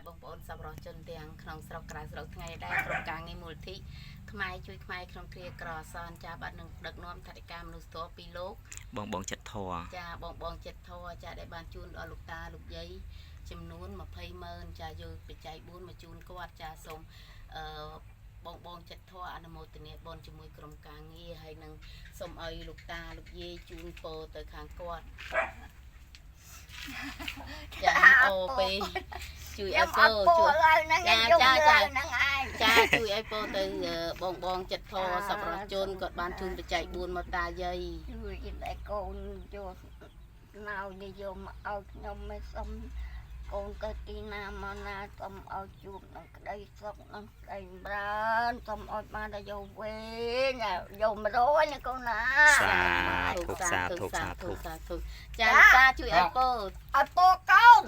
បងប្អូនសប្បុរសជនទាំងក្នុងស្រុកក្រៅស្រុកថ្ងៃដែរក្រុមការងារមូលនិធិខ្មែរជួយខ្មែរក្នុងគ្រាក្រអសន្នចាបាទនឹងដឹកនាំថវិកាមនុស្សធម៌ពីលោកបងចិត្តធរចាបងចិត្តធរចាដែលបានជូនដល់លោកតាលោកយាយចំនួន200000ចាយកបច្ច័យ4មកជូនគាត់ចាសូមបងចិត្តធរអនុមោទនាបុណ្យជាមួយក្រុមការងារហើយនឹងសូមឲ្យលោកតាលោកយាយជូនពរទៅខាងគាត់ចាអូពេជួយឲ្យពរជួយចាជួយឲ្យពរទៅបងចិត្តធរសប្បុរសជនគាត់បានជូនបច្ច័យ4មកតាយាយជួយឲ្យកូនយកណៅនិយមឲ្យខ្ញុំមិនសុំកូនទៅទីណាមកណាសុំឲ្យជួបនឹងក្តីសុខនឹងក្តីបានសុំឲ្យបានទៅយកវិញយក100ណាកូនណាសាធុចាតាជួយឲ្យពរកូន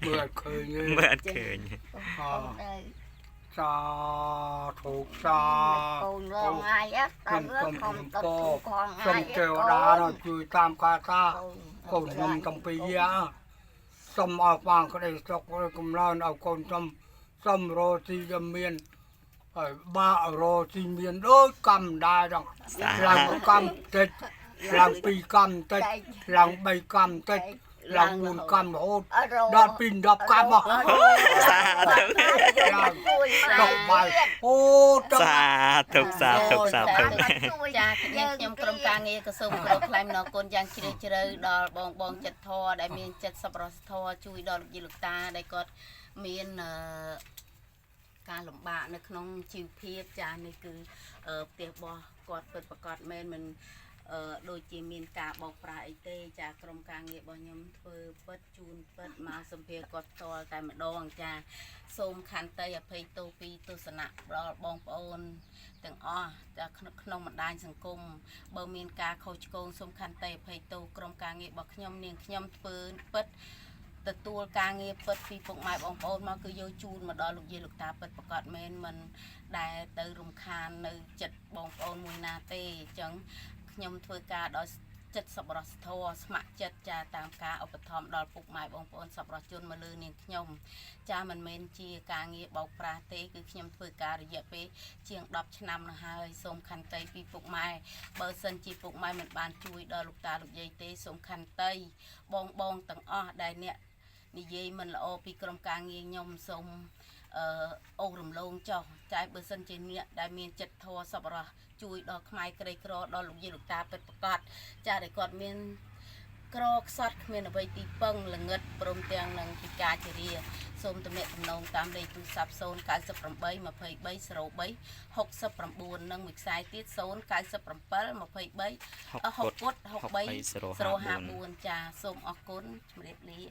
មើលឃើញមើលឃើញសាធុកូនរងថ្ងៃតាមរឿងខំតបផងថ្ងៃសូមទេវតាជួយតាមការថាកូនខ្ញុំកំពីសូមឲ្យបានក្តីសុខកំណើនឲ្យកូនសូមរកទីមានហើយបាក់រកទីមានដូចកម្មដែរដល់ឡើងកម្មតិចឡើង2កម្មតិចឡើង3កម្មតិចឡើង4កម្មរហូតដល់2 10កម្មសាធុដល់បាយអូសាធុចាខ្ញុំក្រុមការងារក្រសួងក្រខ្លែងណគុណយ៉ាងជ្រាលជ្រៅដល់បងចិត្តធរដែលមានចិត្តសប្បុរសធម៌ជួយដល់លោកយាយលោកតាដែលគាត់មានការលំបាកនៅក្នុងជីវភាពចានេះគឺផ្ទះរបស់គាត់ពិតប្រាកដមែនមិនដូចជាមានការបោកប្រាស់អីទេចាក្រុមការងាររបស់ខ្ញុំធ្វើពិតជូនពិតមកសម្ភារគាត់ផ្ទាល់តែម្ដងចាសូមខន្តីអភ័យទោសពីទស្សនៈដល់បងប្អូនទាំងអស់ចាក្នុងបណ្ដាញសង្គមបើមានការខុសឆ្គងសូមខន្តីអភ័យទោសក្រុមការងាររបស់ខ្ញុំនាងខ្ញុំធ្វើពិតទទួលការងារពិតពីពុកម៉ែបងប្អូនមកគឺយកជូនមកដល់លោកយាយលោកតាពិតប្រកបមែនមិនដែលទៅរំខាននៅចិត្តបងប្អូនមួយណាទេអញ្ចឹងខ្ញុំធ្វើការដោយចិត្តសប្បុរសធម៌ស្ម័គ្រចិត្តចាតាមការឧបត្ថម្ភដល់ពុកម៉ែបងប្អូនសប្បុរសជនមកលើនាងខ្ញុំចាមិនមែនជាការងារបោកប្រាស់ទេគឺខ្ញុំធ្វើការរយៈពេលជាង10ឆ្នាំទៅហើយសូមខន្តីពីពុកម៉ែបើសិនជាពុកម៉ែមិនបានជួយដល់លោកតាលោកយាយទេសូមខន្តីបងទាំងអស់ដែលអ្នកនិយាយមិនល្អពីក្រុមការងារខ្ញុំសូមអូសរំលងចុះចាបើសិនជាអ្នកដែលមានចិត្តធម៌សប្បុរសជួយដល់ខ្មែរក្រីក្រដល់លោកយាយលោកតាពិតប្រាកដចាដែលគាត់មានក្រខ្សត់គ្មានអ្វីទីពឹងល្ងឹតព្រមទាំងនឹងពិការជារាសូមទំនាក់ទំនងតាមលេខទូរស័ព្ទ098 23 03 69និងមួយខ្សែទៀត097 23 60 63 054ចាសូមអរគុណជម្រាបលា